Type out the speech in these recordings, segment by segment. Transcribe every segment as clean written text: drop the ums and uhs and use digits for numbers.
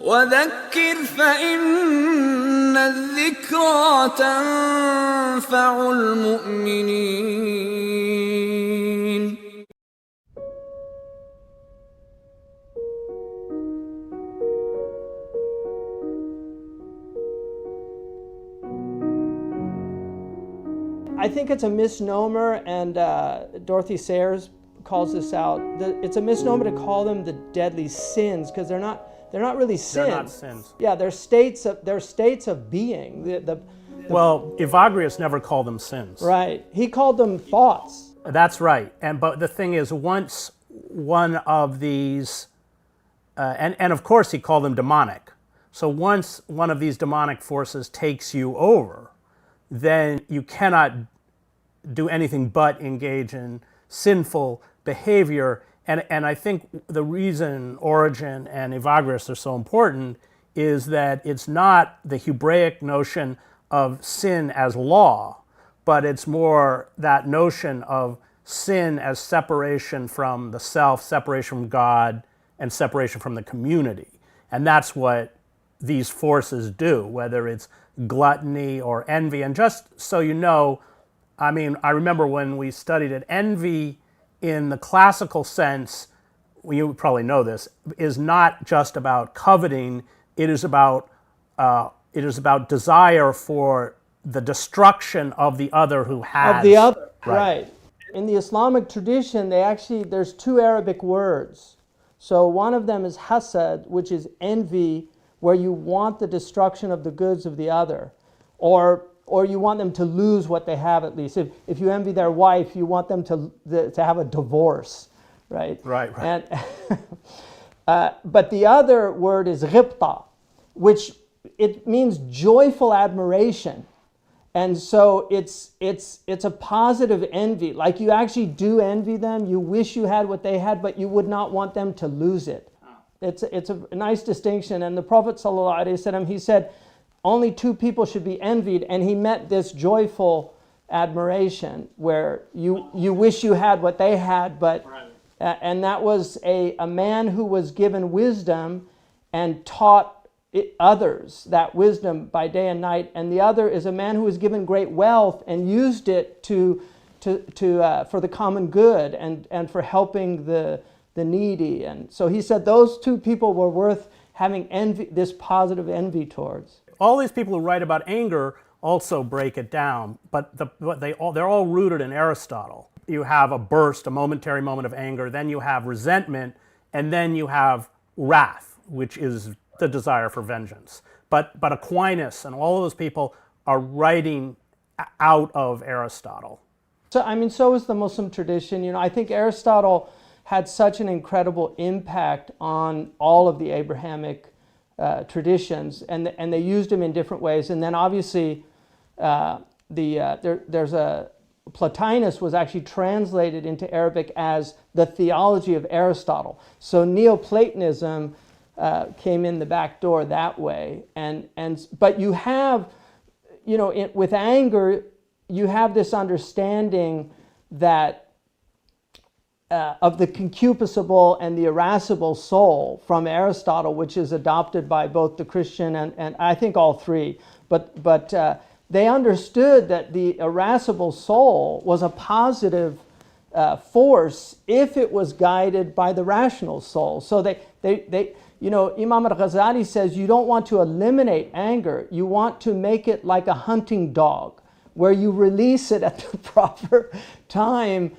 وذكر فإن الذكرى تنفع المؤمنين. I think it's a misnomer, and Dorothy Sayers calls this out. It's a misnomer to call them the deadly sins, because they're not really sins. They're not sins. Yeah, they're states of being. Well, Evagrius never called them sins. Right. He called them thoughts. That's right. But the thing is, once one of these, and of course he called them demonic. So once one of these demonic forces takes you over, then you cannot do anything but engage in sinful behavior. And I think the reason Origen and Evagrius are so important is that it's not the Hebraic notion of sin as law, but it's more that notion of sin as separation from the self, separation from God, and separation from the community. And that's what these forces do, whether it's gluttony or envy. And just so you know, I remember when we studied it, envy in the classical sense, you probably know this, is not just about coveting. It is about desire for the destruction of the other who has. Of the other, right. In the Islamic tradition, there's two Arabic words. So one of them is hasad, which is envy, where you want the destruction of the goods of the other, or you want them to lose what they have, at least. If you envy their wife, you want them to have a divorce, right? Right. And but the other word is ghibta, which it means joyful admiration. And so it's a positive envy. Like, you actually do envy them. You wish you had what they had, but you would not want them to lose it. It's a nice distinction. And the Prophet ﷺ, he said, only two people should be envied, and he meant this joyful admiration where you wish you had what they had, but and that was a man who was given wisdom and taught others that wisdom by day and night, and the other is a man who was given great wealth and used it to for the common good and for helping the needy. And so he said those two people were worth having envy, this positive envy towards. All these people who write about anger also break it down, but they're all rooted in Aristotle. You have a burst, a momentary moment of anger, then you have resentment, and then you have wrath, which is the desire for vengeance. But Aquinas and all of those people are writing out of Aristotle. So is the Muslim tradition. I think Aristotle had such an incredible impact on all of the Abrahamic traditions, and they used them in different ways. And then obviously, there's a Plotinus was actually translated into Arabic as the theology of Aristotle. So Neoplatonism came in the back door that way. But you have, with anger, you have this understanding that of the concupiscible and the irascible soul from Aristotle, which is adopted by both the Christian and I think all three. But they understood that the irascible soul was a positive force if it was guided by the rational soul. So they Imam al-Ghazali says you don't want to eliminate anger. You want to make it like a hunting dog, where you release it at the proper time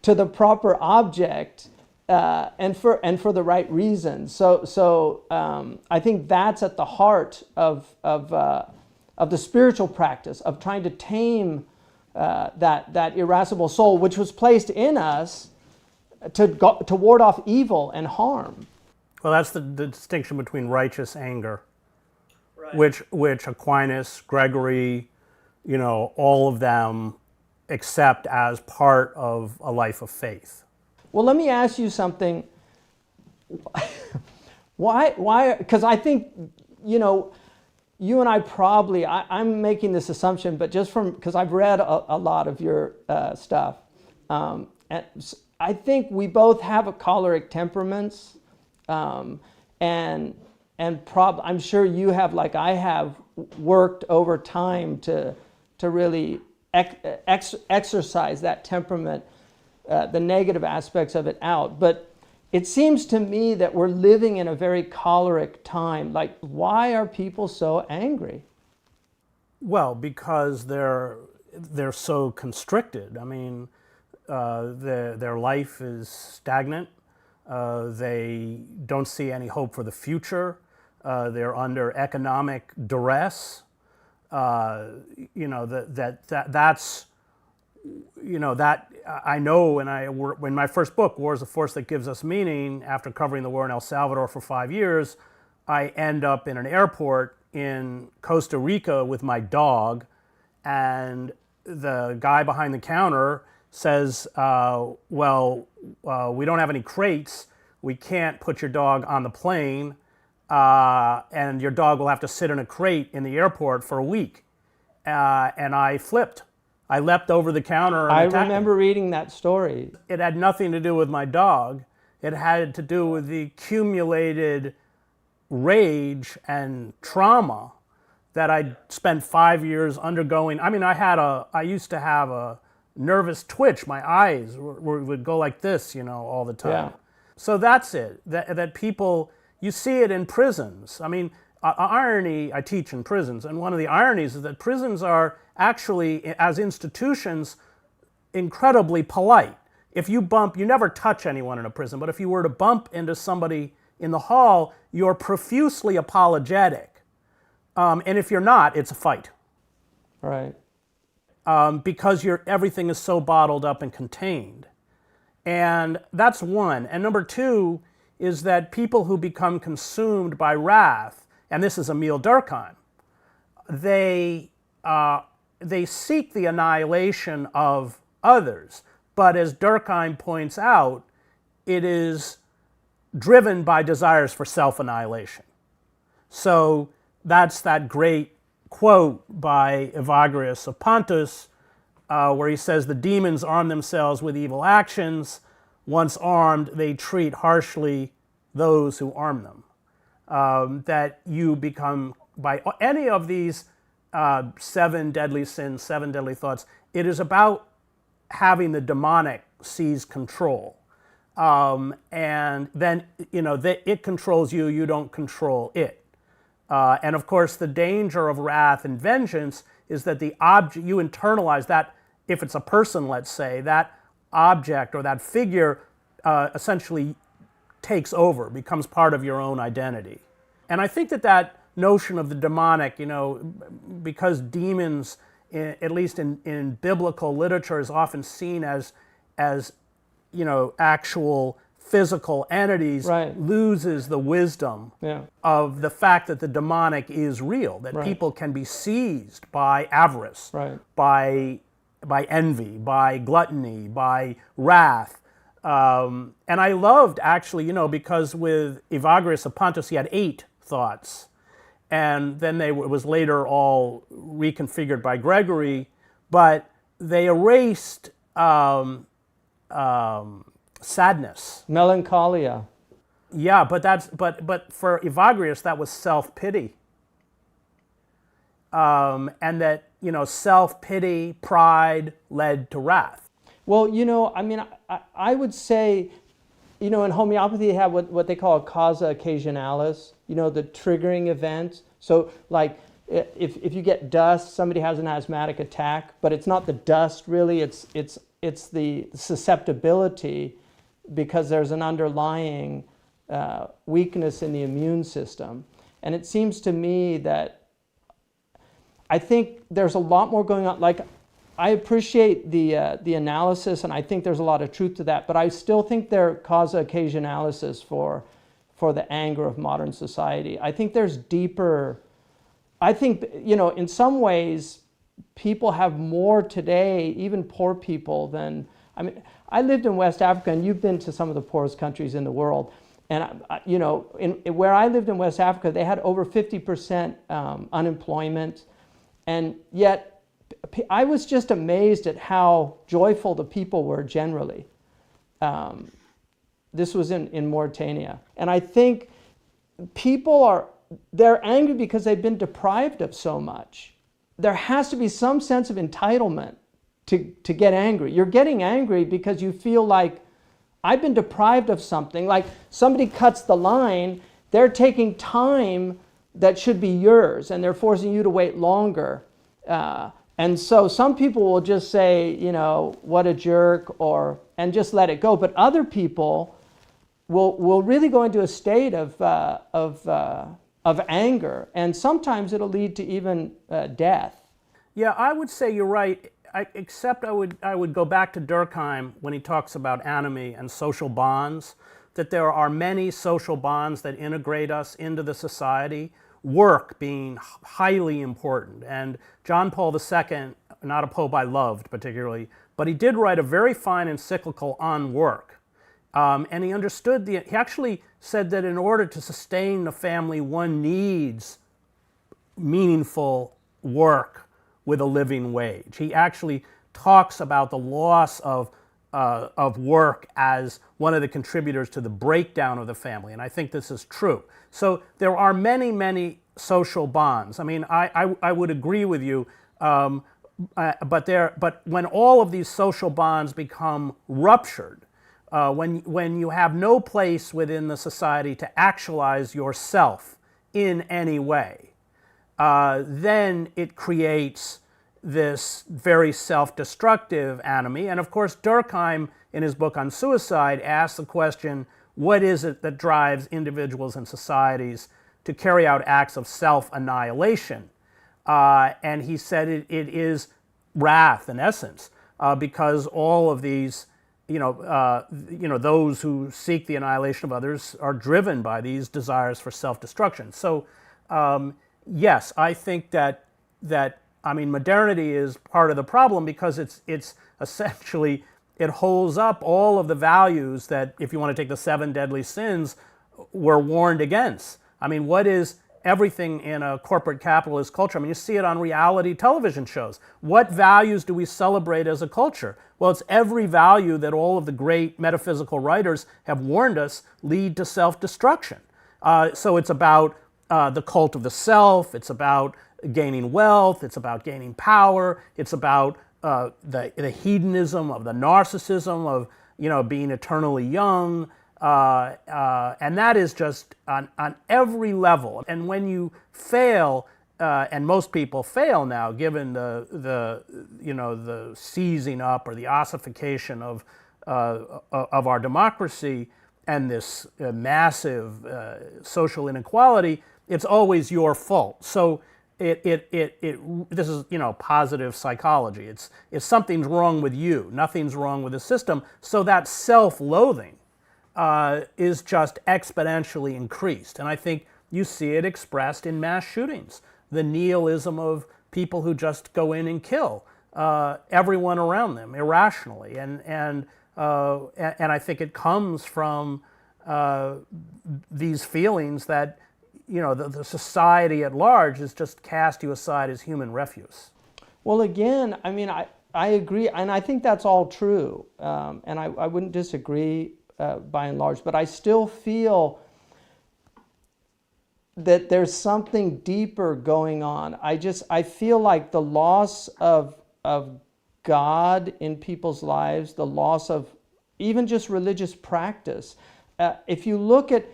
to the proper object, and for the right reasons. So I think that's at the heart of the spiritual practice of trying to tame that irascible soul, which was placed in us to ward off evil and harm. Well, that's the distinction between righteous anger, right, which Aquinas, Gregory, all of them accept as part of a life of faith. Well, let me ask you something. Why? Because I think, you and I probably, I'm making this assumption, but just because I've read a lot of your stuff, and I think we both have a choleric temperaments, and I'm sure you have, like I have, worked over time to really exercise that temperament, the negative aspects of it out. But it seems to me that we're living in a very choleric time. Like, why are people so angry? Well, because they're so constricted. I mean, their life is stagnant. They don't see any hope for the future. They're under economic duress. That's that I know when my first book, War is the Force That Gives Us Meaning, after covering the war in El Salvador for 5 years, I end up in an airport in Costa Rica with my dog, and the guy behind the counter says, we don't have any crates. We can't put your dog on the plane, and your dog will have to sit in a crate in the airport for a week. And I flipped. I leapt over the counter and I attacked remember him. reading that story. It had nothing to do with my dog. It had to do with the accumulated rage and trauma that I'd spent 5 years undergoing. I mean, I used to have a nervous twitch. My eyes would go like this, all the time. Yeah. So that's it. That people, you see it in prisons. I mean, irony, I teach in prisons, and one of the ironies is that prisons are actually, as institutions, incredibly polite. If you never touch anyone in a prison, but if you were to bump into somebody in the hall, you're profusely apologetic. And if you're not, it's a fight. Right. Because everything is so bottled up and contained. And that's one. And number two is that people who become consumed by wrath, and this is Emil Durkheim, they seek the annihilation of others. But as Durkheim points out, it is driven by desires for self-annihilation. So that's that great quote by Evagrius of Pontus, where he says, the demons arm themselves with evil actions. Once armed, they treat harshly those who arm them. That you become, by any of these 7 deadly sins, 7 deadly thoughts, it is about having the demonic seize control. And then, it controls you, you don't control it. And of course, the danger of wrath and vengeance is that the object, you internalize that, if it's a person, let's say, that object or that figure essentially takes over, becomes part of your own identity. And I think that notion of the demonic, because demons, at least in biblical literature, is often seen as actual physical entities, Right. loses the wisdom of the fact that the demonic is real, that people can be seized by avarice, by envy, by gluttony, by wrath. And I loved, actually, because with Evagrius of Pontus, he had 8 thoughts. And then it was later all reconfigured by Gregory, but they erased sadness, Melancholia. Yeah, but for Evagrius that was self-pity, and that self-pity, pride led to wrath. Well, I would say, in homeopathy they have what they call a causa occasionalis, the triggering event. So like if you get dust, somebody has an asthmatic attack, but it's not the dust really, it's the susceptibility, because there's an underlying weakness in the immune system. And it seems to me that I think there's a lot more going on. Like, I appreciate the analysis, and I think there's a lot of truth to that, but I still think there are causa occasionalis for the anger of modern society. I think there's deeper, in some ways, people have more today, even poor people, I lived in West Africa, and you've been to some of the poorest countries in the world. And, where I lived in West Africa, they had over 50% unemployment. And yet, I was just amazed at how joyful the people were generally. This was in Mauritania. And I think they're angry because they've been deprived of so much. There has to be some sense of entitlement to get angry. You're getting angry because you feel like, I've been deprived of something. Like somebody cuts the line, they're taking time that should be yours, and they're forcing you to wait longer. And so some people will just say, what a jerk, and just let it go. But other people will really go into a state of anger, and sometimes it'll lead to even death. Yeah, I would say you're right. Except I would go back to Durkheim when he talks about anime and social bonds, that there are many social bonds that integrate us into the society, work being highly important. And John Paul II, not a pope I loved particularly, but he did write a very fine encyclical on work. And he understood, he actually said that in order to sustain the family, one needs meaningful work with a living wage. He actually talks about the loss of work as one of the contributors to the breakdown of the family, and I think this is true. So there are many, many social bonds. I mean, I would agree with you, but when all of these social bonds become ruptured, when you have no place within the society to actualize yourself in any way, then it creates this very self-destructive anime. And of course, Durkheim, in his book on suicide, asks the question, what is it that drives individuals and societies to carry out acts of self-annihilation? And he said it is wrath, in essence, because all of these, those who seek the annihilation of others are driven by these desires for self-destruction. So, yes, I think that modernity is part of the problem because it's essentially, it holds up all of the values that, if you want to take the 7 deadly sins, were warned against. I mean, what is everything in a corporate capitalist culture? I mean, you see it on reality television shows. What values do we celebrate as a culture? Well, it's every value that all of the great metaphysical writers have warned us lead to self-destruction. So it's about the cult of the self, it's about gaining wealth, it's about gaining power, it's about the hedonism of the narcissism of being eternally young, and that is just on every level. And when you fail, and most people fail now, given the seizing up or the ossification of our democracy and this massive social inequality, it's always your fault. So this is positive psychology. It's something's wrong with you, nothing's wrong with the system. So that self-loathing is just exponentially increased, and I think you see it expressed in mass shootings. The nihilism of people who just go in and kill everyone around them irrationally, and I think it comes from these feelings that the society at large has just cast you aside as human refuse. Well, again, I mean, I agree, and I think that's all true, and I wouldn't disagree by and large, but I still feel that there's something deeper going on. I feel like the loss of God in people's lives, the loss of even just religious practice. If you look at,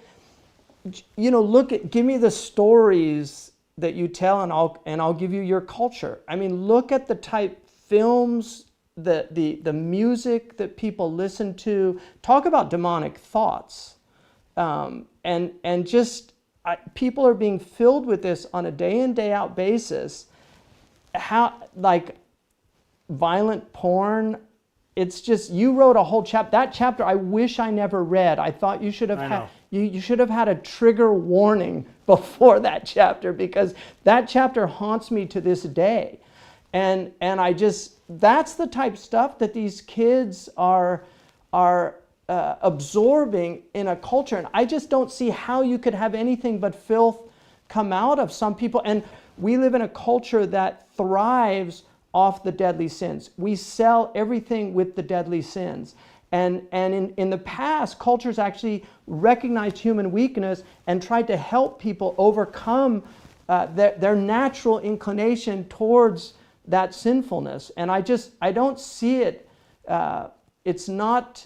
give me the stories that you tell, and I'll give you your culture. I mean, look at the type films, the music that people listen to. Talk about demonic thoughts, and just people are being filled with this on a day in, day out basis. How, like, violent porn. It's just, you wrote a whole chapter. That chapter I wish I never read. I thought you should have had you should have had a trigger warning before that chapter, because that chapter haunts me to this day. And I just, that's the type of stuff that these kids are absorbing in a culture. And I just don't see how you could have anything but filth come out of some people. And we live in a culture that thrives off the deadly sins. We sell everything with the deadly sins. And in the past, cultures actually recognized human weakness and tried to help people overcome their natural inclination towards that sinfulness. And I don't see it. It's not.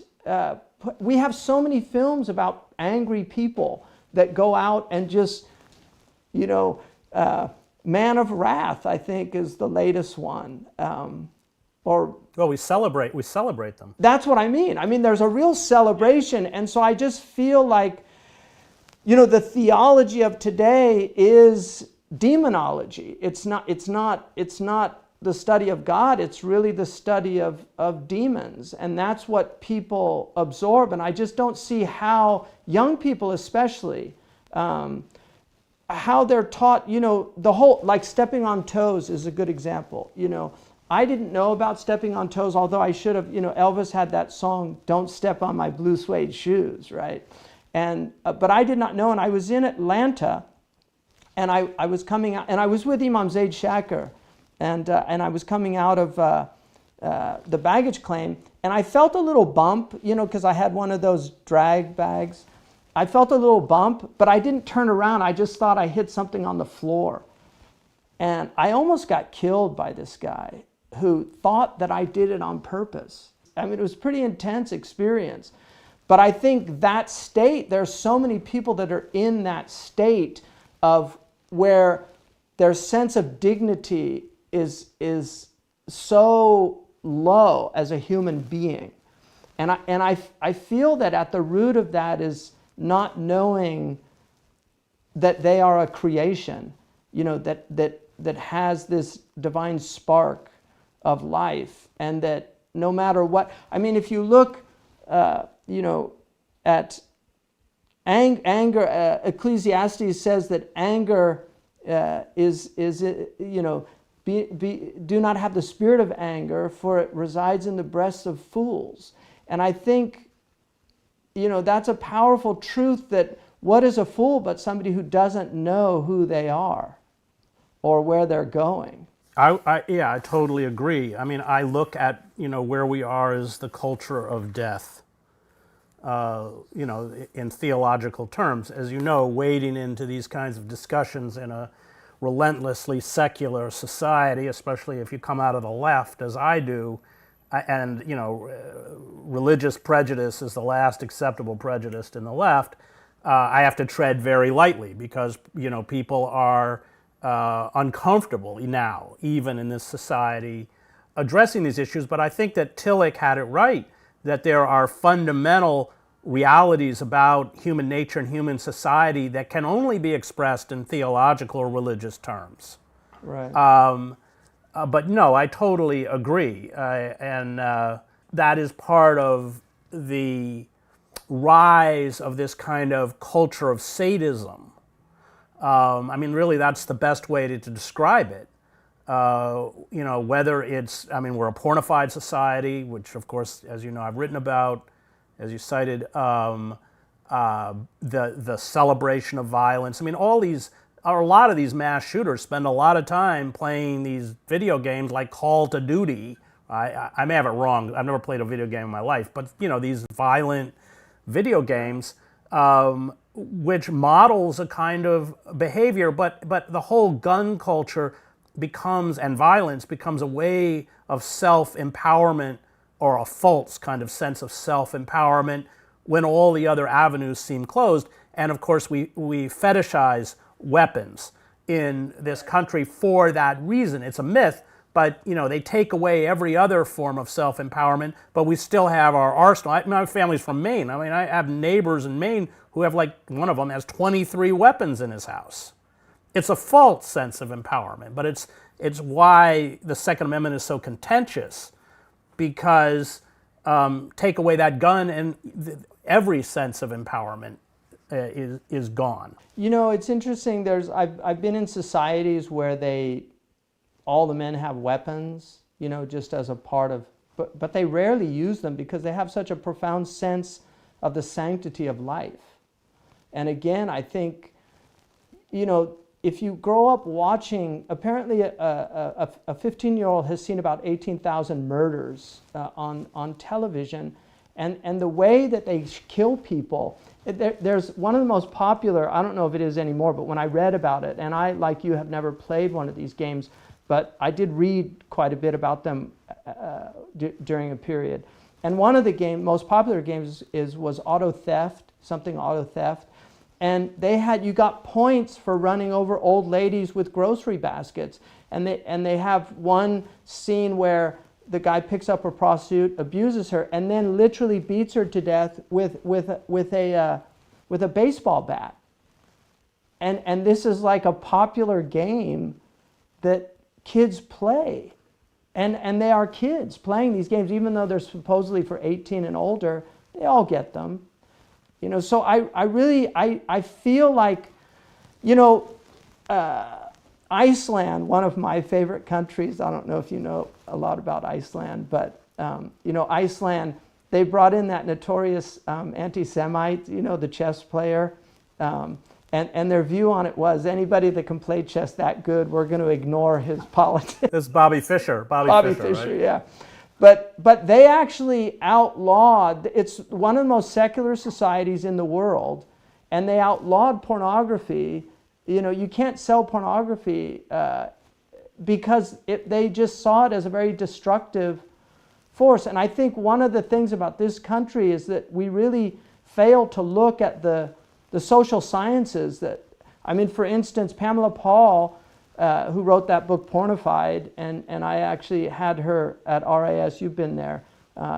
We have so many films about angry people that go out and just, Man of Wrath, I think, is the latest one. Well, we celebrate them. That's what I mean. I mean, there's a real celebration, and so I just feel like, the theology of today is demonology. It's not the study of God. It's really the study of demons, and that's what people absorb. And I just don't see how young people, especially, how they're taught. The whole, like, stepping on toes is a good example. I didn't know about stepping on toes, although I should have. Elvis had that song, "Don't Step on My Blue Suede Shoes," right? And but I did not know, and I was in Atlanta, and I was coming out, and I was with Imam Zaid Shaker, and I was coming out of the baggage claim, and I felt a little bump, because I had one of those drag bags. I felt a little bump, but I didn't turn around. I just thought I hit something on the floor, and I almost got killed by this guy who thought that I did it on purpose. I mean, it was a pretty intense experience. But I think that state, there's so many people that are in that state of where their sense of dignity is so low as a human being. And I feel that at the root of that is not knowing that they are a creation, that has this divine spark of life, and that no matter what, I mean, if you look, at anger, Ecclesiastes says that anger do not have the spirit of anger, for it resides in the breasts of fools. And I think, that's a powerful truth, that what is a fool but somebody who doesn't know who they are or where they're going? I totally agree. I mean, I look at, where we are as the culture of death, in theological terms. As you know, wading into these kinds of discussions in a relentlessly secular society, especially if you come out of the left, as I do, and, religious prejudice is the last acceptable prejudice in the left, I have to tread very lightly, because, people are uncomfortable now, even in this society, addressing these issues. But I think that Tillich had it right, that there are fundamental realities about human nature and human society that can only be expressed in theological or religious terms. Right. But no, I totally agree. And that is part of the rise of this kind of culture of sadism. I mean, really, that's the best way to describe it. Whether it's, we're a pornified society, which, of course, as you know, I've written about, as you cited, the celebration of violence. I mean, a lot of these mass shooters spend a lot of time playing these video games like Call of Duty. I may have it wrong. I've never played a video game in my life, but, these violent video games, which models a kind of behavior, but the whole gun culture and violence becomes a way of self-empowerment, or a false kind of sense of self-empowerment, when all the other avenues seem closed. And of course, we fetishize weapons in this country for that reason. It's a myth, but they take away every other form of self-empowerment, but we still have our arsenal. My family's from Maine. I have neighbors in Maine who have, one of them has 23 weapons in his house. It's a false sense of empowerment, but it's why the Second Amendment is so contentious, because take away that gun and every sense of empowerment is gone. It's interesting. I've been in societies where all the men have weapons, just as a part of, but they rarely use them because they have such a profound sense of the sanctity of life. And again, I think, if you grow up watching, apparently a 15-year-old has seen about 18,000 murders on television, And the way that they kill people, there's one of the most popular, I don't know if it is anymore, but when I read about it, and I, like you, have never played one of these games, but I did read quite a bit about them during a period. And one of the most popular games was auto theft, something auto theft. And you got points for running over old ladies with grocery baskets. And they have one scene where the guy picks up a prostitute, abuses her, and then literally beats her to death with a baseball bat. And this is like a popular game that kids play. And they are kids playing these games, even though they're supposedly for 18 and older, they all get them. So I feel like, Iceland, one of my favorite countries, I don't know if you know a lot about Iceland, but, Iceland, they brought in that notorious anti-Semite, the chess player, and their view on it was, anybody that can play chess that good, we're going to ignore his politics. This is Bobby Fischer. Bobby Fischer, right? Yeah. But they actually outlawed, it's one of the most secular societies in the world, and they outlawed pornography. You can't sell pornography because they just saw it as a very destructive force. And I think one of the things about this country is that we really fail to look at the social sciences for instance, Pamela Paul, who wrote that book Pornified, and I actually had her at RAS, you've been there,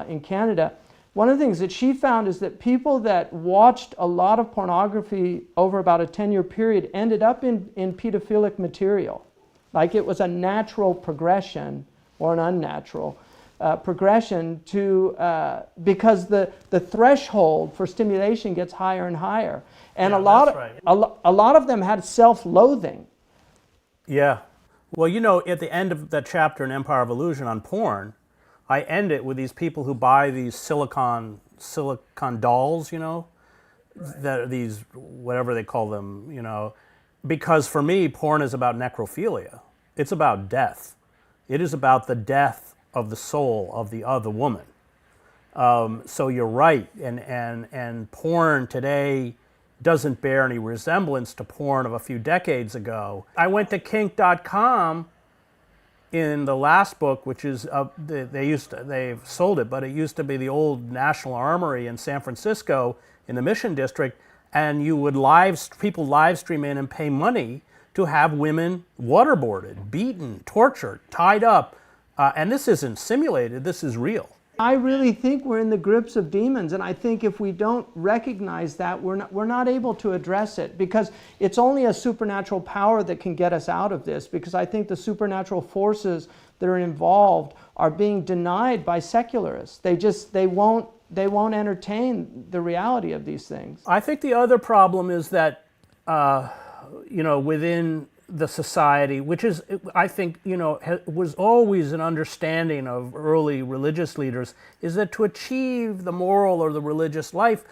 in Canada. One of the things that she found is that people that watched a lot of pornography over about a 10-year period ended up in pedophilic material. Like it was a natural progression, or an unnatural progression because the threshold for stimulation gets higher and higher. And Yeah, a lot of them had self-loathing. Yeah. Well, at the end of that chapter in Empire of Illusion on porn, I end it with these people who buy these silicon dolls, that are these, whatever they call them, because for me, porn is about necrophilia. It's about death. It is about the death of the soul of the other woman. So you're right, and porn today doesn't bear any resemblance to porn of a few decades ago. I went to kink.com in the last book, which is they've sold it, but it used to be the old National Armory in San Francisco in the Mission District, and you would people live stream in and pay money to have women waterboarded, beaten, tortured, tied up, and this isn't simulated. This is real. I really think we're in the grips of demons, and I think if we don't recognize that, we're not able to address it, because it's only a supernatural power that can get us out of this, because I think the supernatural forces that are involved are being denied by secularists. They won't entertain the reality of these things. I think the other problem is that within the society, which is, I think, was always an understanding of early religious leaders, is that to achieve the moral or the religious life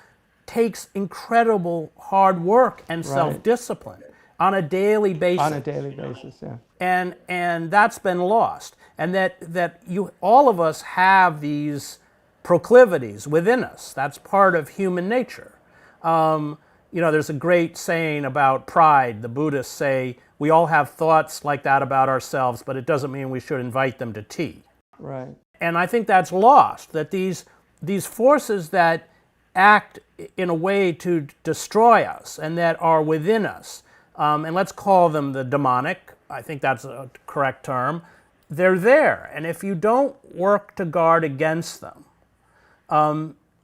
takes incredible hard work and self-discipline on a daily basis. On a daily basis, yeah. And that's been lost. And that all of us have these proclivities within us. That's part of human nature. There's a great saying about pride. The Buddhists say, we all have thoughts like that about ourselves, but it doesn't mean we should invite them to tea. Right. And I think that's lost, that these forces that act in a way to destroy us and that are within us, and let's call them the demonic, I think that's a correct term, they're there. And if you don't work to guard against them,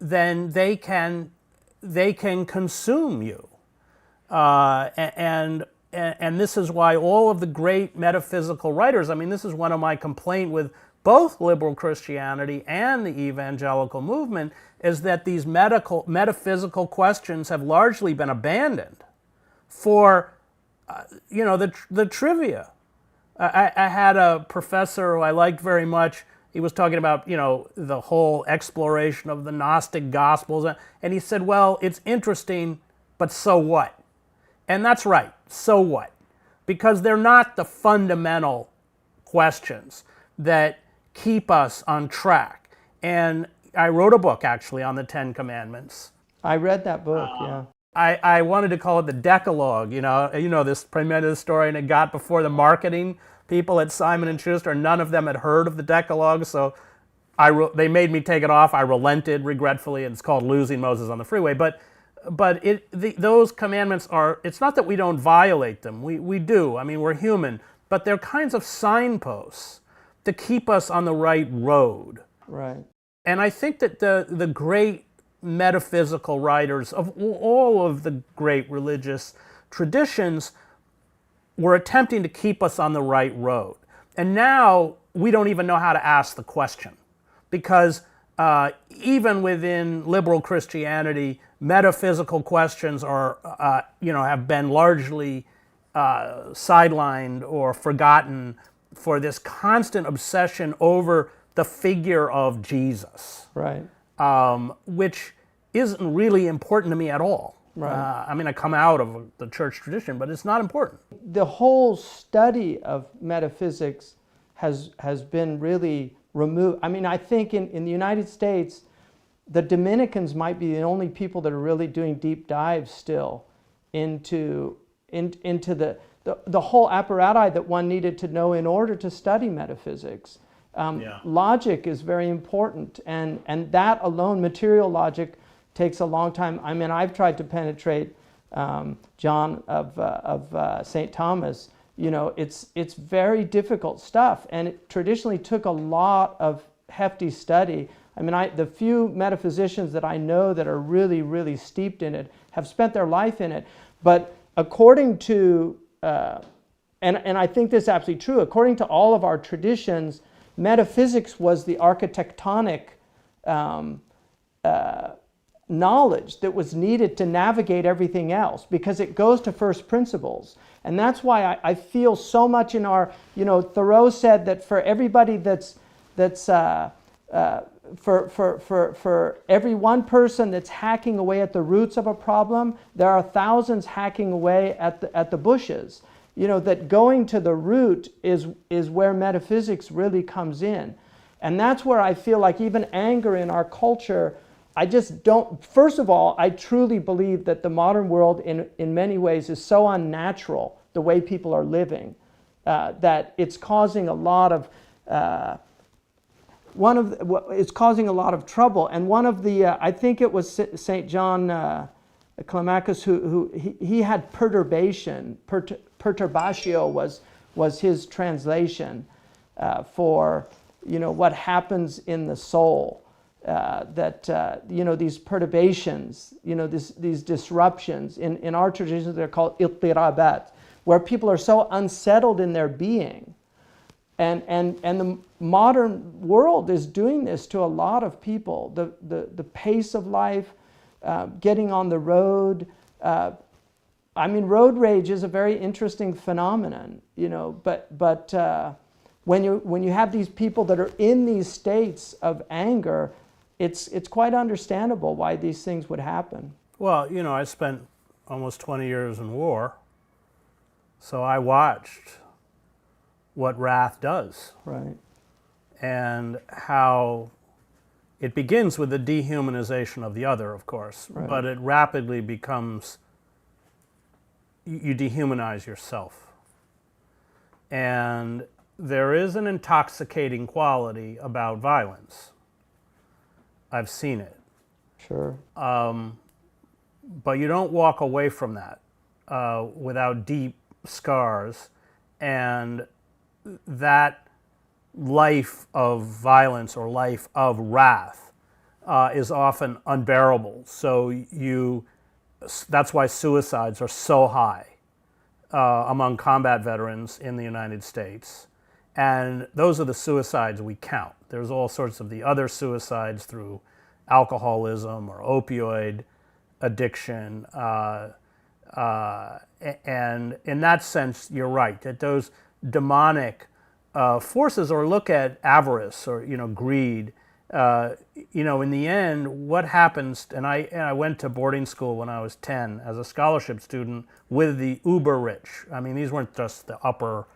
then they can consume you. And this is why all of the great metaphysical writers, this is one of my complaints with both liberal Christianity and the evangelical movement, is that these metaphysical questions have largely been abandoned for, the trivia. I had a professor who I liked very much. He was talking about, the whole exploration of the Gnostic Gospels, and he said, well, it's interesting, but so what? And that's right, so what? Because they're not the fundamental questions that keep us on track. And I wrote a book actually on the Ten Commandments. I read that book, yeah. I wanted to call it the Decalogue. You know this tremendous story, and it got before the marketing people at Simon and Schuster. None of them had heard of the Decalogue, so they made me take it off. I relented regretfully, and it's called Losing Moses on the Freeway. But those commandments are. It's not that we don't violate them. We do. I mean, we're human, but they're kinds of signposts to keep us on the right road. Right. And I think that the great metaphysical writers of all of the great religious traditions were attempting to keep us on the right road. And now we don't even know how to ask the question, because even within liberal Christianity, metaphysical questions are, have been largely sidelined or forgotten for this constant obsession over the figure of Jesus. Right. Which isn't really important to me at all. Right. I mean, I come out of the church tradition, but it's not important. The whole study of metaphysics has been really removed. I mean, I think in the United States, the Dominicans might be the only people that are really doing deep dives still into the whole apparatus that one needed to know in order to study metaphysics. Logic is very important, and that alone, material logic, takes a long time. I mean, I've tried to penetrate John of St. Thomas. It's very difficult stuff, and it traditionally took a lot of hefty study. I mean, the few metaphysicians that I know that are really, really steeped in it have spent their life in it. But according to, and I think this is absolutely true, according to all of our traditions, metaphysics was the architectonic knowledge that was needed to navigate everything else, because it goes to first principles. And that's why I feel so much in our, Thoreau said that for everybody for every one person that's hacking away at the roots of a problem, there are thousands hacking away at the bushes. That going to the root is where metaphysics really comes in. And that's where I feel like even anger in our culture, I just don't, first of all, I truly believe that the modern world in many ways is so unnatural, the way people are living, that it's causing a lot of, it's causing a lot of trouble. And one of the, I think it was St. John Climacus who he had perturbation. Perturbatio was his translation for what happens in the soul, these perturbations, these disruptions. In our traditions they're called ittirabat, where people are so unsettled in their being, and the modern world is doing this to a lot of people. The pace of life, getting on the road. Road rage is a very interesting phenomenon, but when you have these people that are in these states of anger, it's quite understandable why these things would happen. Well, I spent almost 20 years in war, so I watched what wrath does. Right. And how it begins with the dehumanization of the other, of course, right. But it rapidly becomes, you dehumanize yourself. And there is an intoxicating quality about violence. I've seen it. Sure. But you don't walk away from that without deep scars, and that life of violence or life of wrath is often unbearable. So that's why suicides are so high among combat veterans in the United States. And those are the suicides we count. There's all sorts of the other suicides through alcoholism or opioid addiction. And in that sense, you're right, that those demonic forces, or look at avarice or greed, in the end, what happens, and I went to boarding school when I was 10 as a scholarship student with the uber rich. I mean, these weren't just the upper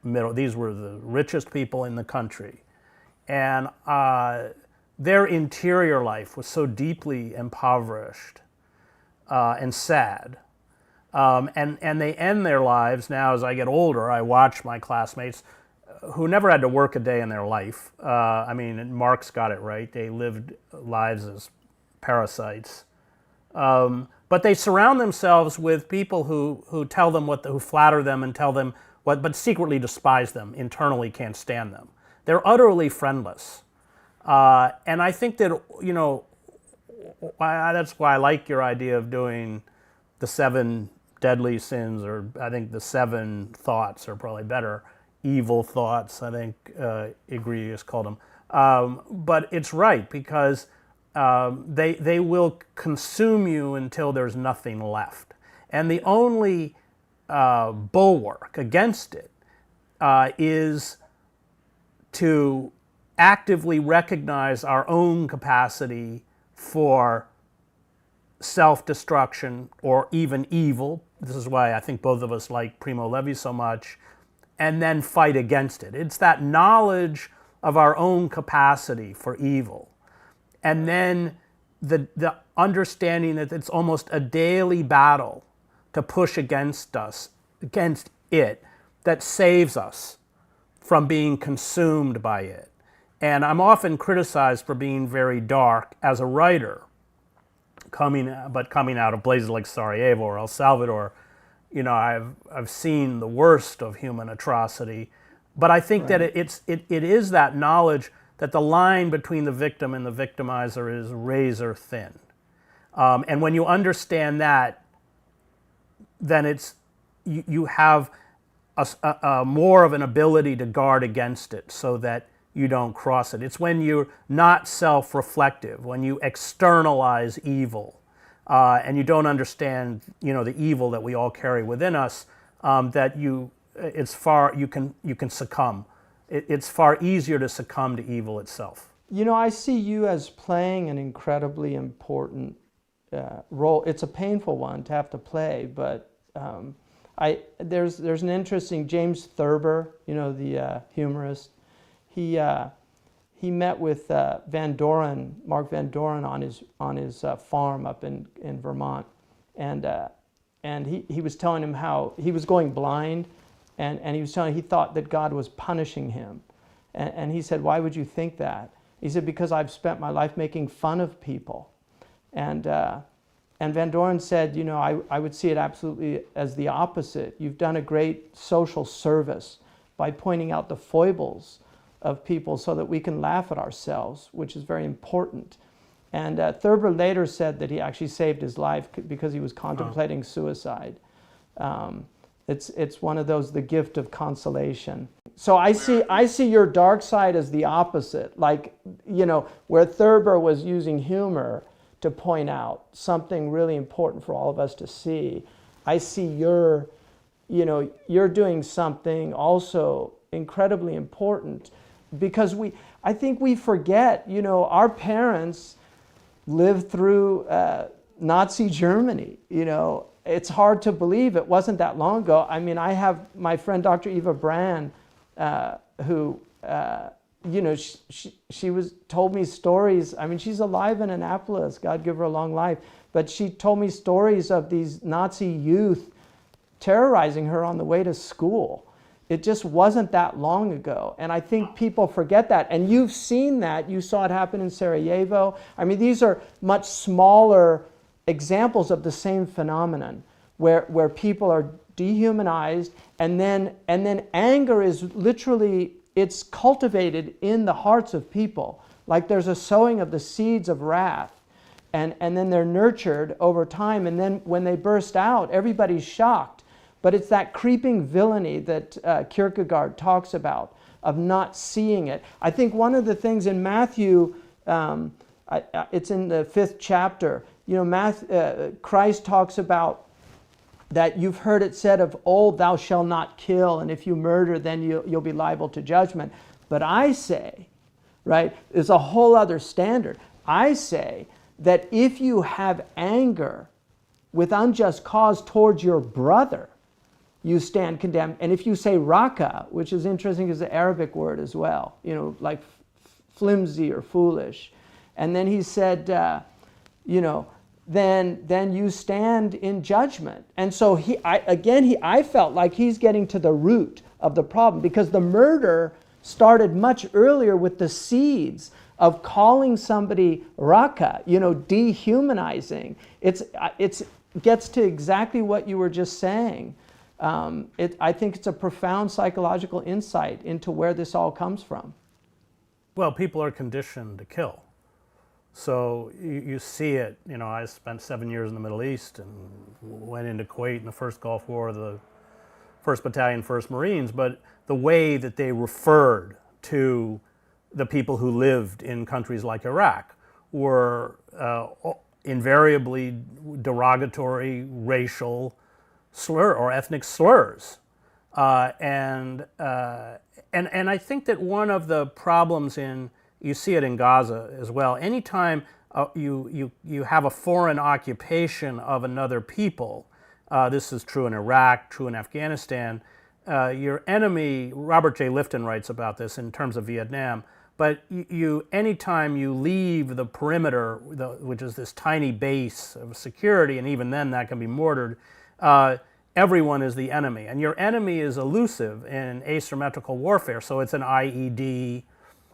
middle, these were the richest people in the country. And their interior life was so deeply impoverished and sad. And they end their lives now. As I get older, I watch my classmates who never had to work a day in their life. I mean, Marx got it right. They lived lives as parasites. But they surround themselves with people who tell them who flatter them and tell them what, but secretly despise them, internally can't stand them. They're utterly friendless. And I think that, that's why I like your idea of doing the 7 deadly sins, or I think the 7 thoughts are probably better. Evil thoughts, I think Egregius called them. But it's right, because they will consume you until there's nothing left. And the only bulwark against it is to actively recognize our own capacity for self-destruction or even evil. This is why I think both of us like Primo Levi so much, and then fight against it. It's that knowledge of our own capacity for evil, and then the understanding that it's almost a daily battle to push against it, that saves us from being consumed by it. And I'm often criticized for being very dark as a writer, coming out of places like Sarajevo or El Salvador. I've seen the worst of human atrocity, but I think that it is that knowledge that the line between the victim and the victimizer is razor thin. And when you understand that, then you have a more of an ability to guard against it so that you don't cross it. It's when you're not self-reflective, when you externalize evil, and you don't understand, the evil that we all carry within us, that you can succumb. It's far easier to succumb to evil itself. I see you as playing an incredibly important role. It's a painful one to have to play, but there's an interesting James Thurber, the humorist. He met with Mark Van Doren on his farm up in Vermont, and he was telling him how he was going blind, and he was telling him he thought that God was punishing him, and he said, "Why would you think that?" He said, "Because I've spent my life making fun of people," and Van Doren said, I would see it absolutely as the opposite. You've done a great social service by pointing out the foibles of people so that we can laugh at ourselves, which is very important. And Thurber later said that he actually saved his life because he was contemplating suicide. It's one of those, the gift of consolation. So I see your dark side as the opposite. Like, where Thurber was using humor to point out something really important for all of us to see, I see you're doing something also incredibly important, because I think we forget, our parents lived through Nazi Germany. It's hard to believe it wasn't that long ago. I mean, I have my friend Dr. Eva Brand, who she told me stories. I mean, she's alive in Annapolis, God give her a long life, but she told me stories of these Nazi youth terrorizing her on the way to school. It just wasn't that long ago, and I think people forget that. And you've seen that. You saw it happen in Sarajevo. I mean, these are much smaller examples of the same phenomenon, where people are dehumanized, and then anger is literally, it's cultivated in the hearts of people. Like there's a sowing of the seeds of wrath, and then they're nurtured over time, and then when they burst out, everybody's shocked. But it's that creeping villainy that Kierkegaard talks about, of not seeing it. I think one of the things in Matthew, it's in the 5th chapter, Christ talks about that you've heard it said of old, thou shalt not kill, and if you murder, then you'll be liable to judgment. But I say, right, there's a whole other standard. I say that if you have anger with unjust cause towards your brother, you stand condemned. And if you say raka, which is interesting, is the Arabic word as well, like flimsy or foolish, And then he said, then you stand in judgment. And so I felt like he's getting to the root of the problem, because the murder started much earlier with the seeds of calling somebody raka, dehumanizing. It's gets to exactly what you were just saying. I think it's a profound psychological insight into where this all comes from. Well, people are conditioned to kill. So you see it. I spent 7 years in the Middle East and went into Kuwait in the first Gulf War, the 1st Battalion, 1st Marines, but the way that they referred to the people who lived in countries like Iraq were invariably derogatory racial slur or ethnic slurs. And I think that one of the problems you see it in Gaza as well, anytime you have a foreign occupation of another people, this is true in Iraq, true in Afghanistan, your enemy, Robert J. Lifton writes about this in terms of Vietnam, but anytime you leave the perimeter, which is this tiny base of security, and even then that can be mortared, everyone is the enemy. And your enemy is elusive in asymmetrical warfare, so it's an IED,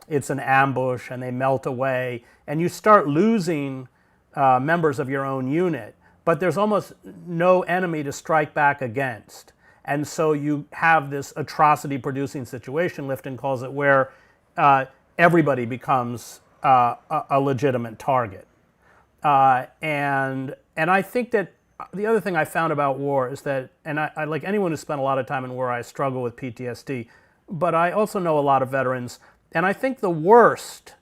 it's an ambush, and they melt away, and you start losing members of your own unit, but there's almost no enemy to strike back against. And so you have this atrocity-producing situation, Lifton calls it, where everybody becomes a legitimate target. And I think that the other thing I found about war is that, and I like anyone who spent a lot of time in war, I struggle with PTSD, but I also know a lot of veterans, and I think the worst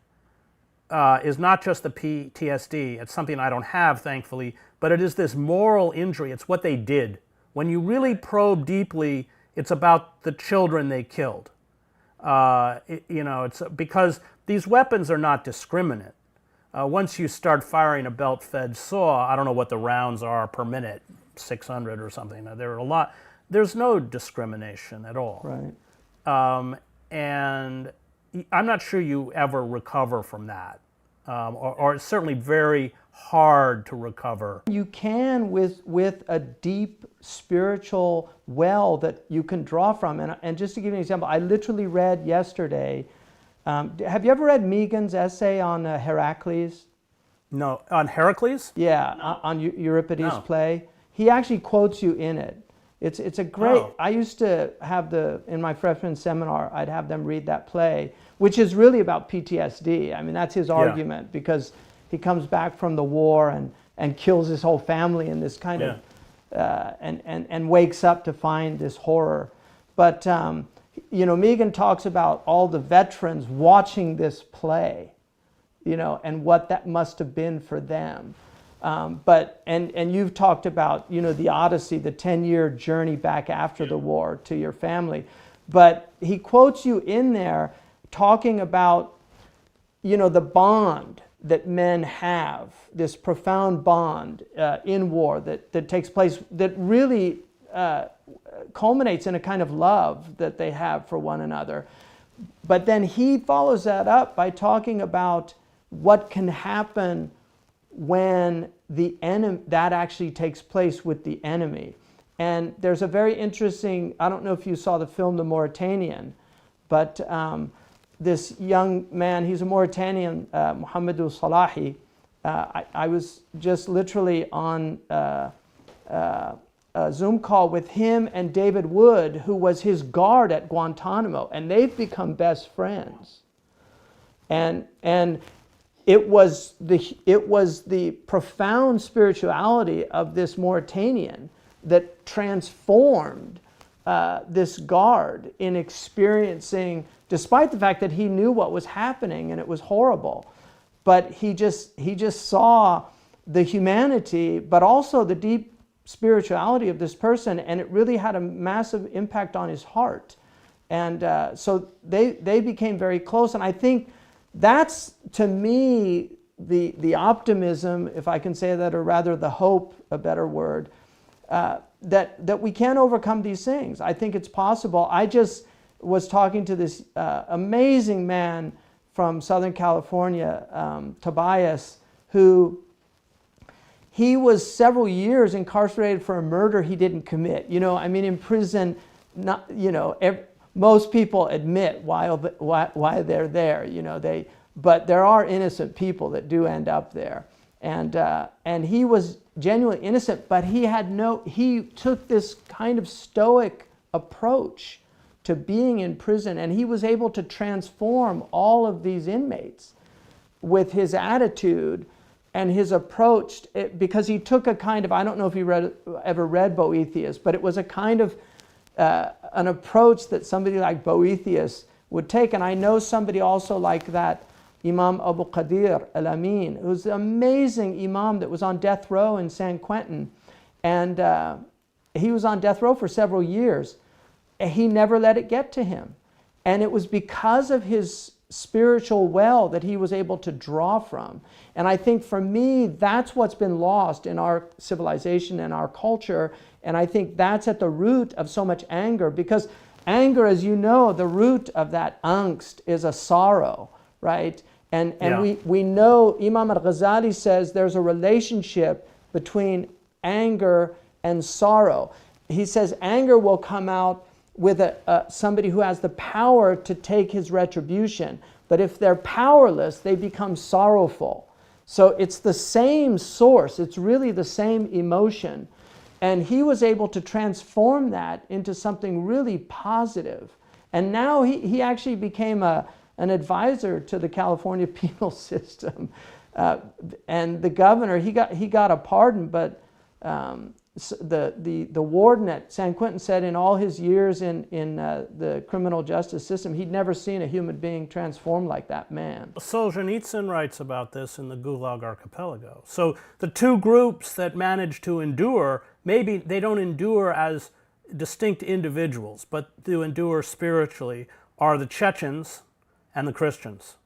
is not just the PTSD. It's something I don't have, thankfully, but it is this moral injury. It's what they did. When you really probe deeply, it's about the children they killed. It's because these weapons are not discriminate. Once you start firing a belt-fed saw, I don't know what the rounds are per minute, 600 or something. There are a lot. There's no discrimination at all. Right. And I'm not sure you ever recover from that, or it's certainly very hard to recover. You can with a deep spiritual well that you can draw from. And just to give you an example, I literally read yesterday, have you ever read Megan's essay on Heracles? No, on Heracles? Yeah, on Euripides' play. He actually quotes you in it. It's a great, I used to have in my freshman seminar, I'd have them read that play, which is really about PTSD. I mean, that's his argument, because he comes back from the war and kills his whole family in this kind of, and wakes up to find this horror. But, Megan talks about all the veterans watching this play, and what that must have been for them. And you've talked about, the Odyssey, the 10-year journey back after the war to your family. But he quotes you in there talking about, the bond that men have, this profound bond in war that takes place, that really culminates in a kind of love that they have for one another. But then he follows that up by talking about what can happen when that actually takes place with the enemy. And there's a very interesting, I don't know if you saw the film The Mauritanian, but this young man, he's a Mauritanian, Mohamedou Salahi. I was just literally on a Zoom call with him and David Wood, who was his guard at Guantanamo, and they've become best friends. And it was the profound spirituality of this Mauritanian that transformed this guard in experiencing, despite the fact that he knew what was happening and it was horrible, but he just saw the humanity, but also the deep spirituality of this person, and it really had a massive impact on his heart. And so they became very close, and I think that's, to me, the optimism, if I can say that, or rather the hope, a better word, that we can overcome these things. I think it's possible. I just was talking to this amazing man from Southern California, Tobias, who he was several years incarcerated for a murder he didn't commit. You know, I mean, in prison, not, you know, most people admit why they're there. You know, but there are innocent people that do end up there. And he was genuinely innocent, but he took this kind of stoic approach to being in prison, and he was able to transform all of these inmates with his attitude and his approach, because he took a kind of, I don't know if you ever read Boethius, but it was a kind of an approach that somebody like Boethius would take. And I know somebody also like that, Imam Abu Qadir al-Amin, who's an amazing imam that was on death row in San Quentin. And he was on death row for several years. He never let it get to him. And it was because of his spiritual well that he was able to draw from. And I think for me, that's what's been lost in our civilization and our culture. And I think that's at the root of so much anger, because anger, as you know, the root of that angst is a sorrow, right? And we know Imam al-Ghazali says there's a relationship between anger and sorrow. He says anger will come out with somebody who has the power to take his retribution. But if they're powerless, they become sorrowful. So it's the same source. It's really the same emotion. And he was able to transform that into something really positive. And now he actually became an advisor to the California penal system. And the governor, he got a pardon, but the warden at San Quentin said in all his years in the criminal justice system, he'd never seen a human being transformed like that man. Solzhenitsyn writes about this in the Gulag Archipelago. So the two groups that manage to endure, maybe they don't endure as distinct individuals, but to endure spiritually, are the Chechens and the Christians.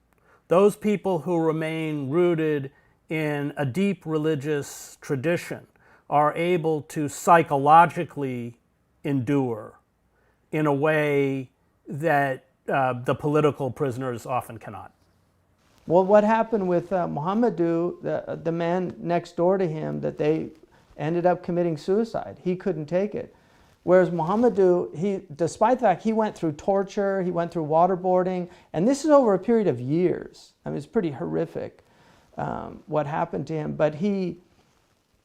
Those people who remain rooted in a deep religious tradition are able to psychologically endure in a way that the political prisoners often cannot. Well, what happened with Muhammadu, the man next door to him, that they ended up committing suicide. He couldn't take it. Whereas Muhammadu, despite the fact he went through torture, he went through waterboarding, and this is over a period of years. I mean, it's pretty horrific what happened to him. But he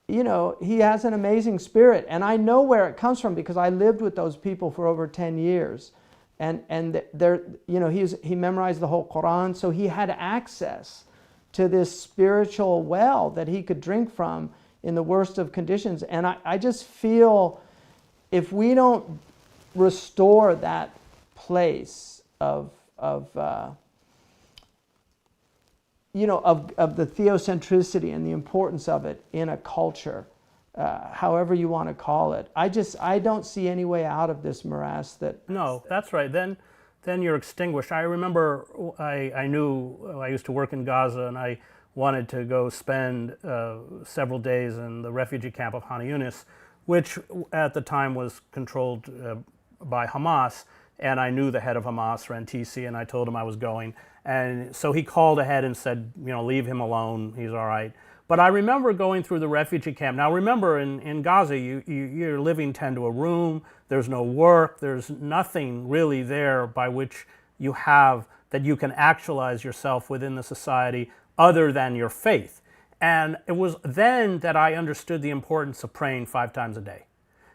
has an amazing spirit, and I know where it comes from because I lived with those people for over 10 years. And he memorized the whole Qur'an, so he had access to this spiritual well that he could drink from in the worst of conditions. And I just feel if we don't restore that place of the theocentricity and the importance of it in a culture, however you want to call it, I don't see any way out of this morass. No, that's right. Then you're extinguished. I remember I used to work in Gaza, and I wanted to go spend several days in the refugee camp of Han Yunis, which at the time was controlled by Hamas. And I knew the head of Hamas, Rantisi, and I told him I was going. And so he called ahead and said, leave him alone, he's all right. But I remember going through the refugee camp. Now remember, in Gaza, you're living 10 to a room, there's no work, there's nothing really there by which you have, that you can actualize yourself within the society other than your faith. And it was then that I understood the importance of praying 5 times a day.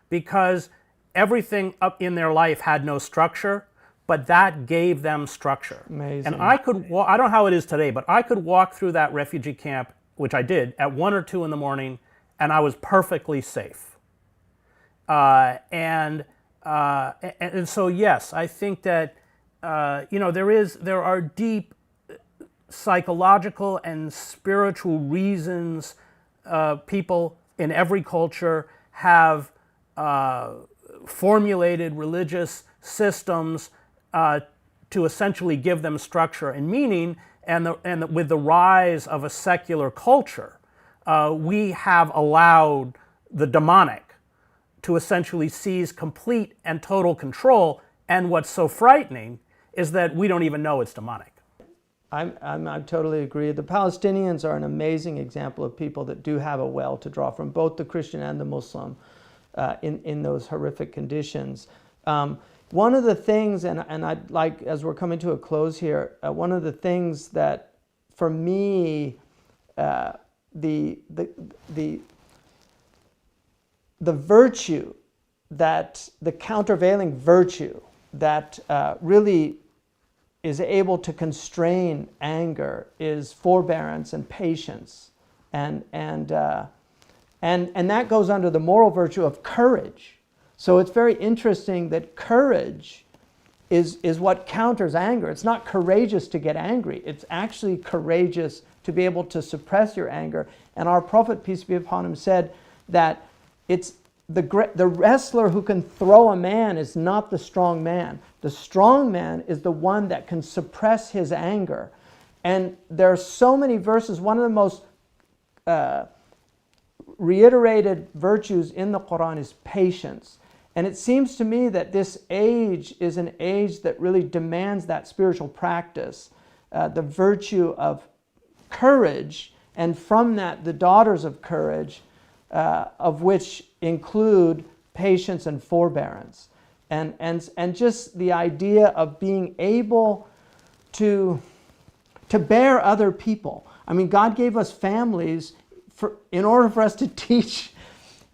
Because everything up in their life had no structure, but that gave them structure. Amazing. And I don't know how it is today, but I could walk through that refugee camp, which I did, at 1 or 2 in the morning, and I was perfectly safe. And so, yes, I think that, there are deep psychological and spiritual reasons people in every culture have formulated religious systems to essentially give them structure and meaning, and with the rise of a secular culture, we have allowed the demonic to essentially seize complete and total control, and what's so frightening is that we don't even know it's demonic. I totally agree. The Palestinians are an amazing example of people that do have a well to draw from, both the Christian and the Muslim, in those horrific conditions. One of the things, and I'd like, as we're coming to a close here, one of the things that, for me, the virtue that, the countervailing virtue that really is able to constrain anger is forbearance and patience, and that goes under the moral virtue of courage. So it's very interesting that courage is what counters anger. It's not courageous to get angry. It's actually courageous to be able to suppress your anger. And our Prophet, peace be upon him, said that it's the wrestler who can throw a man is not the strong man. The strong man is the one that can suppress his anger. And there are so many verses. One of the most reiterated virtues in the Qur'an is patience. And it seems to me that this age is an age that really demands that spiritual practice, the virtue of courage, and from that, the daughters of courage, of which include patience and forbearance. And just the idea of being able to bear other people. I mean, God gave us families in order for us to teach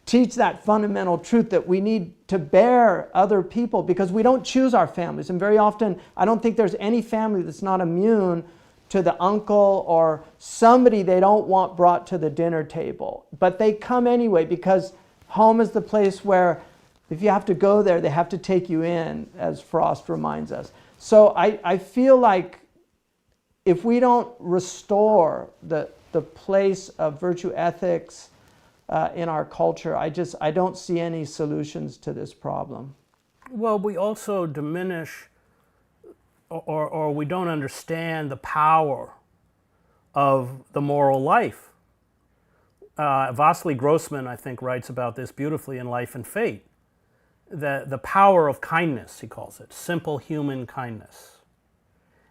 that fundamental truth that we need to bear other people, because we don't choose our families. And very often, I don't think there's any family that's not immune to the uncle or somebody they don't want brought to the dinner table. But they come anyway, because home is the place where if you have to go there, they have to take you in, as Frost reminds us. So I feel like if we don't restore the place of virtue ethics in our culture, I don't see any solutions to this problem. Well, we also diminish or we don't understand the power of the moral life. Vasily Grossman, I think, writes about this beautifully in Life and Fate. The power of kindness, he calls it, simple human kindness.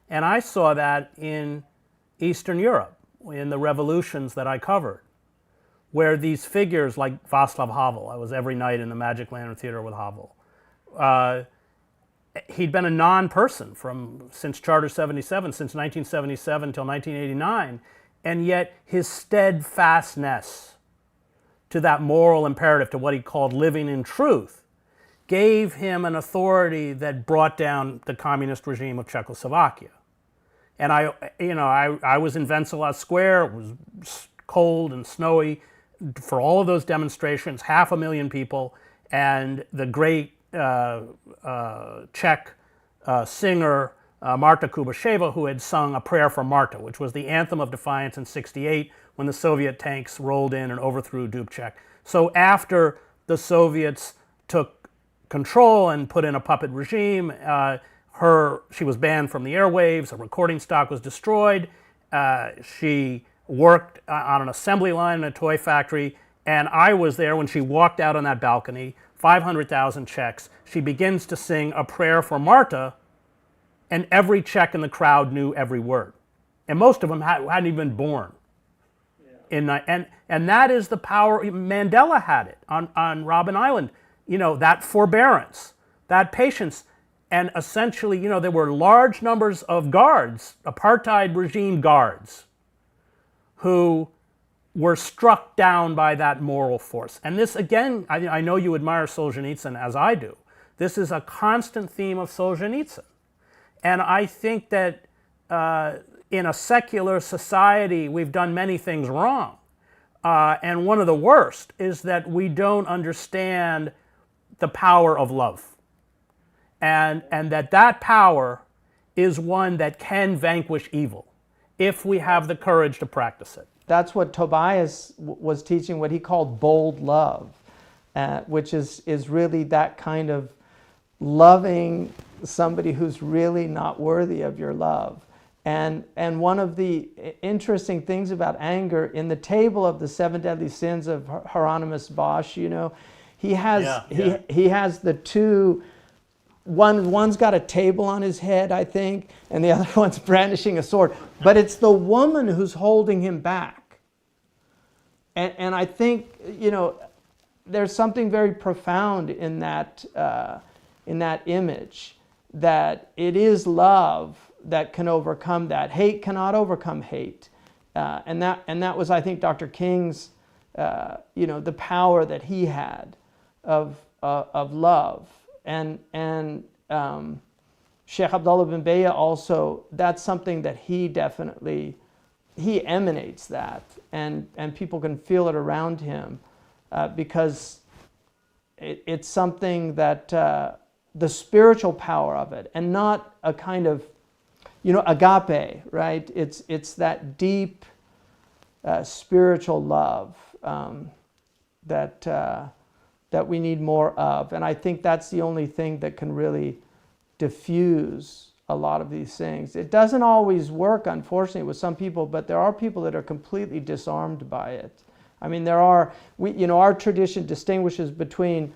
And I saw that in Eastern Europe, in the revolutions that I covered, where these figures like Václav Havel, I was every night in the Magic Lantern Theater with Havel, he'd been a non-person since Charter 77, since 1977 till 1989, and yet his steadfastness to that moral imperative, to what he called living in truth, gave him an authority that brought down the communist regime of Czechoslovakia. And I was in Wenceslas Square. It was cold and snowy for all of those demonstrations, 500,000 people, and the great Czech singer Marta Kubasheva, who had sung A Prayer for Marta, which was the anthem of defiance in 1968 when the Soviet tanks rolled in and overthrew Dubček. So after the Soviets took control and put in a puppet regime, she was banned from the airwaves, her recording stock was destroyed, she worked on an assembly line in a toy factory, and I was there when she walked out on that balcony, 500,000 Czechs. She begins to sing A Prayer for Marta, and every Czech in the crowd knew every word. And most of them hadn't even been born. Yeah. And that is the power. Mandela had it on Robben Island. That forbearance, that patience. And essentially, there were large numbers of guards, apartheid regime guards, who were struck down by that moral force. And this, again, I know you admire Solzhenitsyn as I do. This is a constant theme of Solzhenitsyn. And I think that in a secular society, we've done many things wrong. And one of the worst is that we don't understand the power of love. And that power is one that can vanquish evil if we have the courage to practice it. That's what Tobias was teaching, what he called bold love, which is really that kind of loving somebody who's really not worthy of your love. And one of the interesting things about anger, in the table of the 7 deadly sins of Hieronymus Bosch, he has the two one's got a table on his head, I think, and the other one's brandishing a sword. But it's the woman who's holding him back. And I think, there's something very profound in that image, that it is love that can overcome that. Hate cannot overcome hate. And that was, I think, Dr. King's, the power that he had of love. And Sheikh Abdullah bin Bayya also, that's something that he emanates that, and people can feel it around him, because it's something that the spiritual power of it, and not a kind of, agape, right? It's that deep spiritual love that we need more of. And I think that's the only thing that can really diffuse a lot of these things. It doesn't always work, unfortunately, with some people, but there are people that are completely disarmed by it. I mean, our tradition distinguishes between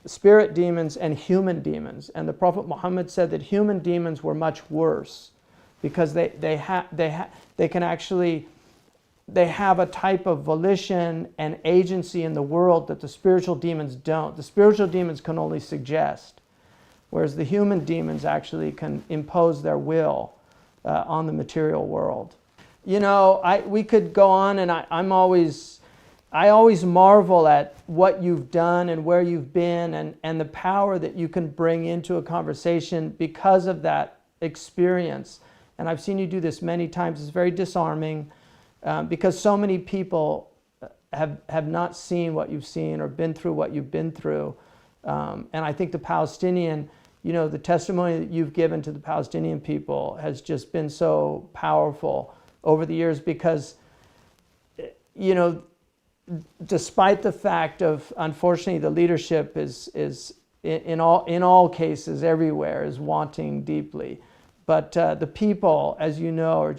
spirit demons and human demons. And the Prophet Muhammad said that human demons were much worse, because they have a type of volition and agency in the world that the spiritual demons don't. The spiritual demons can only suggest, whereas the human demons actually can impose their will on the material world. We could go on, and I always marvel at what you've done and where you've been, and the power that you can bring into a conversation because of that experience. And I've seen you do this many times. It's very disarming. Because so many people have not seen what you've seen or been through what you've been through. And I think the Palestinian, the testimony that you've given to the Palestinian people has just been so powerful over the years, because, despite the fact of, unfortunately, the leadership is in all cases everywhere is wanting deeply. But the people, as you know,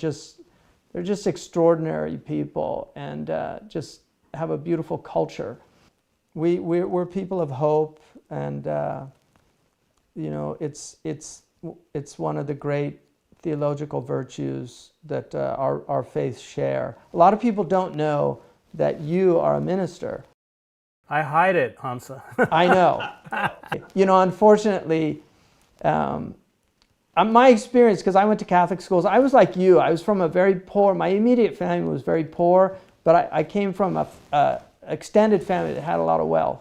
they're just extraordinary people, and just have a beautiful culture. We're people of hope, and it's one of the great theological virtues that our faiths share. A lot of people don't know that you are a minister. I hide it, Hamza. I know. Unfortunately, my experience, because I went to Catholic schools, I was like you. I was from a very poor, my immediate family was very poor, but I came from a extended family that had a lot of wealth.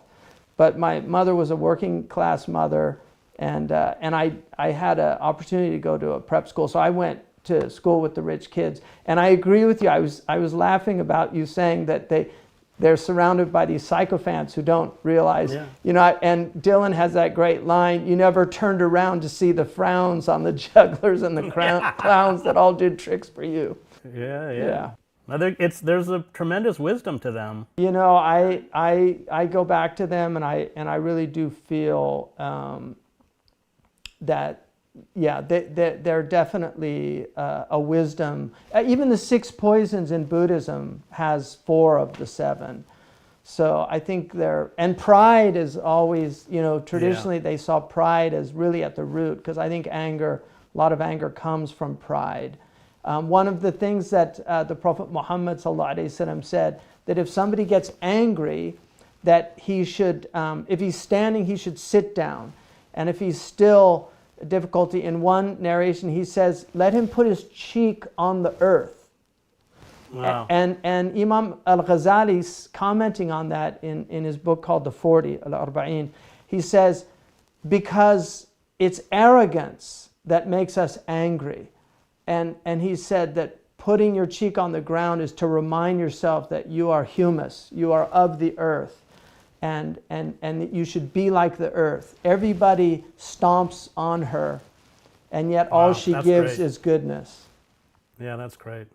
But my mother was a working class mother, and I had an opportunity to go to a prep school, so I went to school with the rich kids. And I agree with you. I was laughing about you saying that they're surrounded by these sycophants who don't realize, and Dylan has that great line, you never turned around to see the frowns on the jugglers and the clowns that all did tricks for you. Yeah. There's a tremendous wisdom to them. I go back to them, and I really do feel that, they're definitely a wisdom. Even the 6 poisons in Buddhism has 4 of the 7. So I think and pride is always, traditionally they saw pride as really at the root, because I think a lot of anger comes from pride. One of the things that the Prophet Muhammad ﷺ said, that if somebody gets angry, that he should, if he's standing, he should sit down. And if he's still difficulty, in one narration he says, let him put his cheek on the earth. Wow. And Imam al-Ghazali's commenting on that in his book called The 40, Al-Arba'in, he says, because it's arrogance that makes us angry. And he said that putting your cheek on the ground is to remind yourself that you are humus, you are of the earth. And that you should be like the earth. Everybody stomps on her, and yet all she gives is goodness. Yeah, that's great.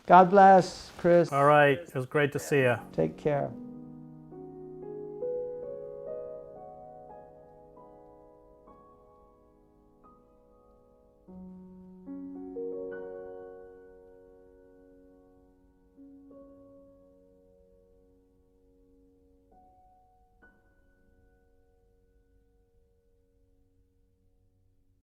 God bless, Chris. All right, it was great to see you. Take care.